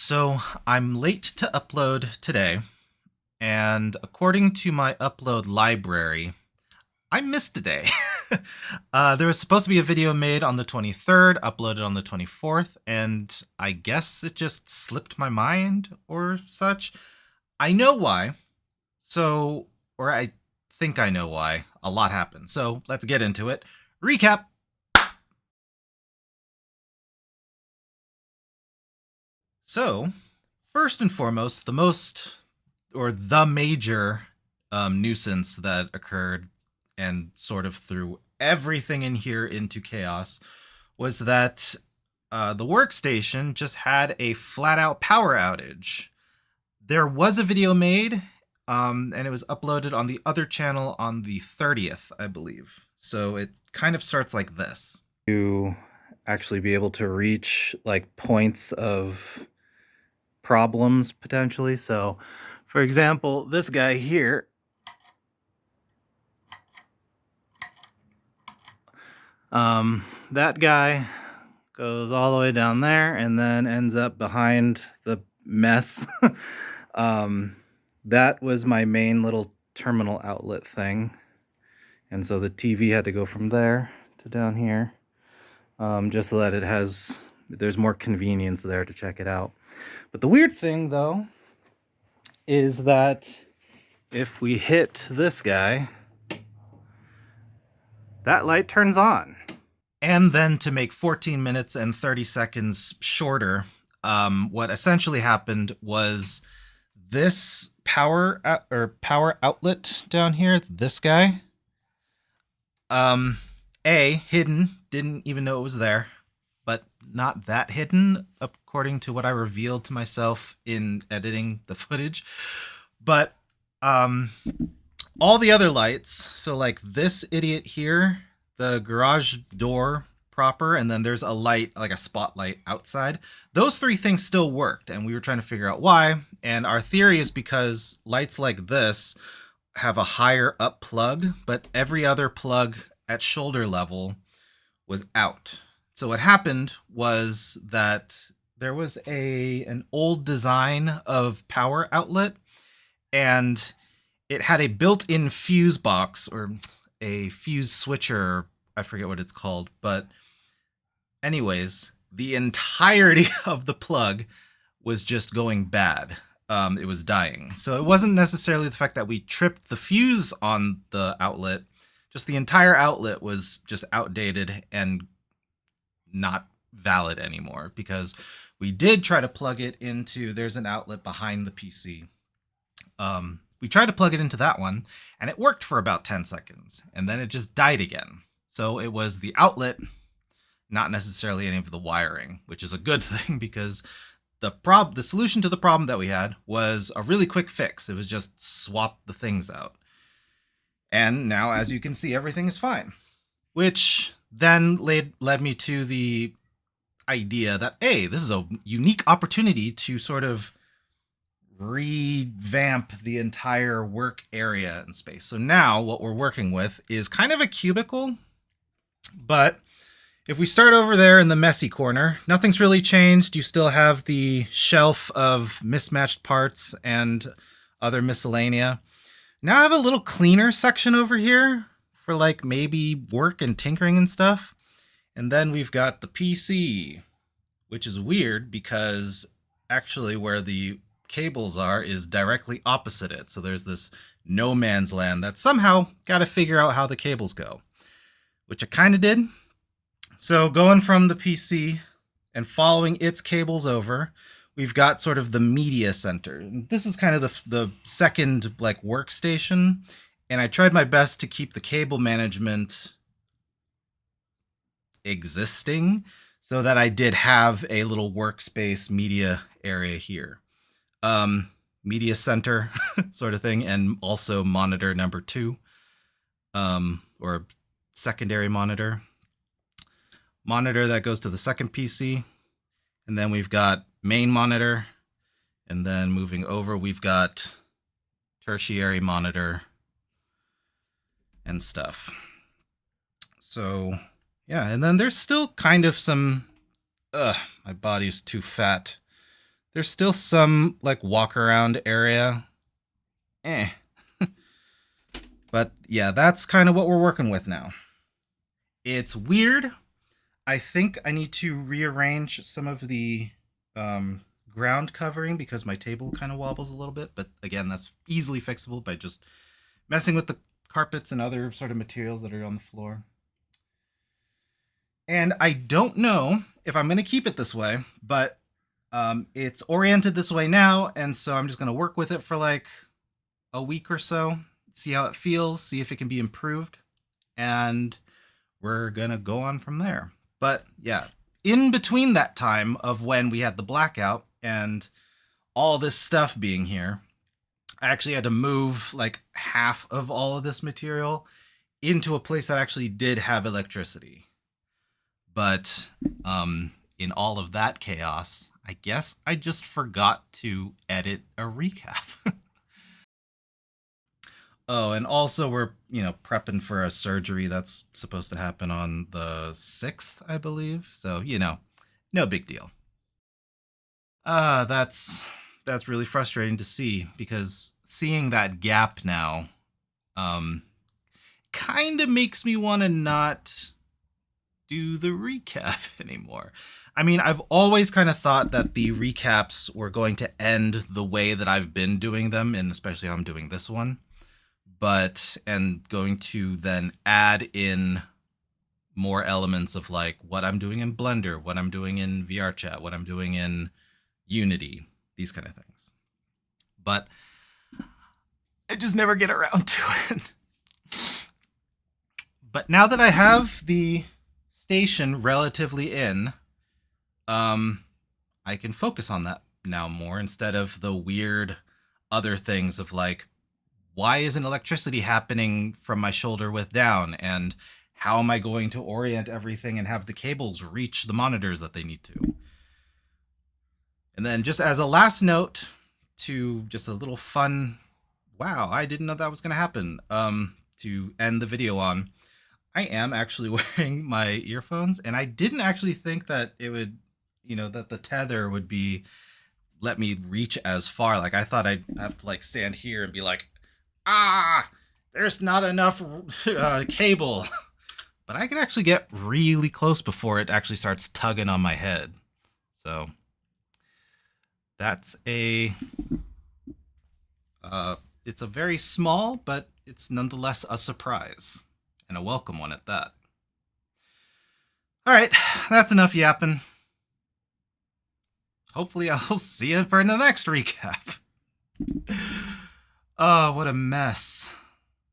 So I'm late to upload today, and according to my upload library, I missed a day. There was supposed to be a video made on the 23rd, uploaded on the 24th, and I guess it just slipped my mind or such. I know why. Or I think I know why. A lot happened. So let's get into it. Recap. So, first and foremost, the major nuisance that occurred and sort of threw everything in here into chaos was that the workstation just had a flat out power outage. There was a video made, and it was uploaded on the other channel on the 30th, I believe. So it kind of starts like this. To actually be able to reach like points of problems potentially. So, for example, this guy here, that guy goes all the way down there and then ends up behind the mess. That was my main little terminal outlet thing, and so the TV had to go from there to down here, just so that there's more convenience there to check it out. But the weird thing though is that if we hit this guy, that light turns on. And then to make 14 minutes and 30 seconds shorter, what essentially happened was this power outlet down here, this guy, hidden, didn't even know it was there, but not that hidden, according to what I revealed to myself in editing the footage. But all the other lights, so like this idiot here, the garage door proper, and then there's a light, like a spotlight outside. Those three things still worked, and we were trying to figure out why. And our theory is because lights like this have a higher up plug, but every other plug at shoulder level was out. So what happened was that there was an old design of power outlet, and it had a built-in fuse box, or a fuse switcher, I forget what it's called, but anyways, the entirety of the plug was just going bad. It was dying. So it wasn't necessarily the fact that we tripped the fuse on the outlet, just the entire outlet was just outdated and not valid anymore, because we did try to plug it into, there's an outlet behind the PC. We tried to plug it into that one, and it worked for about 10 seconds, and then it just died again. So it was the outlet, not necessarily any of the wiring, which is a good thing, because the solution to the problem that we had was a really quick fix. It was just swap the things out. And now, as you can see, everything is fine. Which then led me to the idea that, hey, this is a unique opportunity to sort of revamp the entire work area and space. So now what we're working with is kind of a cubicle, but if we start over there in the messy corner, nothing's really changed. You still have the shelf of mismatched parts and other miscellanea. Now I have a little cleaner section over here for like maybe work and tinkering and stuff. And then we've got the PC, which is weird because actually where the cables are is directly opposite it. So there's this no man's land that somehow got to figure out how the cables go, which I kind of did. So going from the PC and following its cables over, we've got sort of the media center. This is kind of the second like workstation, and I tried my best to keep the cable management existing so that I did have a little workspace media area here. Media center sort of thing, and also monitor number 2, or secondary monitor that goes to the second PC. And then we've got main monitor, and then moving over we've got tertiary monitor and stuff. So yeah, and then there's still kind of some my body's too fat. There's still some like walk around area. Eh. But yeah, that's kind of what we're working with now. It's weird. I think I need to rearrange some of the um, ground covering because my table kind of wobbles a little bit. But again, that's easily fixable by just messing with the carpets and other sort of materials that are on the floor. And I don't know if I'm going to keep it this way, but it's oriented this way now. And so I'm just going to work with it for like a week or so, see how it feels, see if it can be improved. And we're going to go on from there. But yeah, in between that time of when we had the blackout and all this stuff being here, I actually had to move like half of all of this material into a place that actually did have electricity. But in all of that chaos, I guess I just forgot to edit a recap. Oh, and also we're, prepping for a surgery that's supposed to happen on the 6th, I believe. So, no big deal. That's really frustrating to see because seeing that gap now um kind of makes me want to not do the recap anymore. I mean, I've always kind of thought that the recaps were going to end the way that I've been doing them, and especially how I'm doing this one. And going to then add in more elements of like what I'm doing in Blender, what I'm doing in VRChat, what I'm doing in Unity, these kind of things. But I just never get around to it. But now that I have the station relatively in, I can focus on that now more instead of the weird other things of like, why isn't electricity happening from my shoulder width down? And how am I going to orient everything and have the cables reach the monitors that they need to? And then just as a last note to just a little fun, wow, I didn't know that was going to happen, to end the video on, I am actually wearing my earphones, and I didn't actually think that it would, that the tether would be let me reach as far. Like I thought I'd have to like stand here and be like, there's not enough cable. But I can actually get really close before it actually starts tugging on my head. So that's it's a very small, but it's nonetheless a surprise. And a welcome one at that. All right, that's enough yapping. Hopefully I'll see you for the next recap. Oh, what a mess.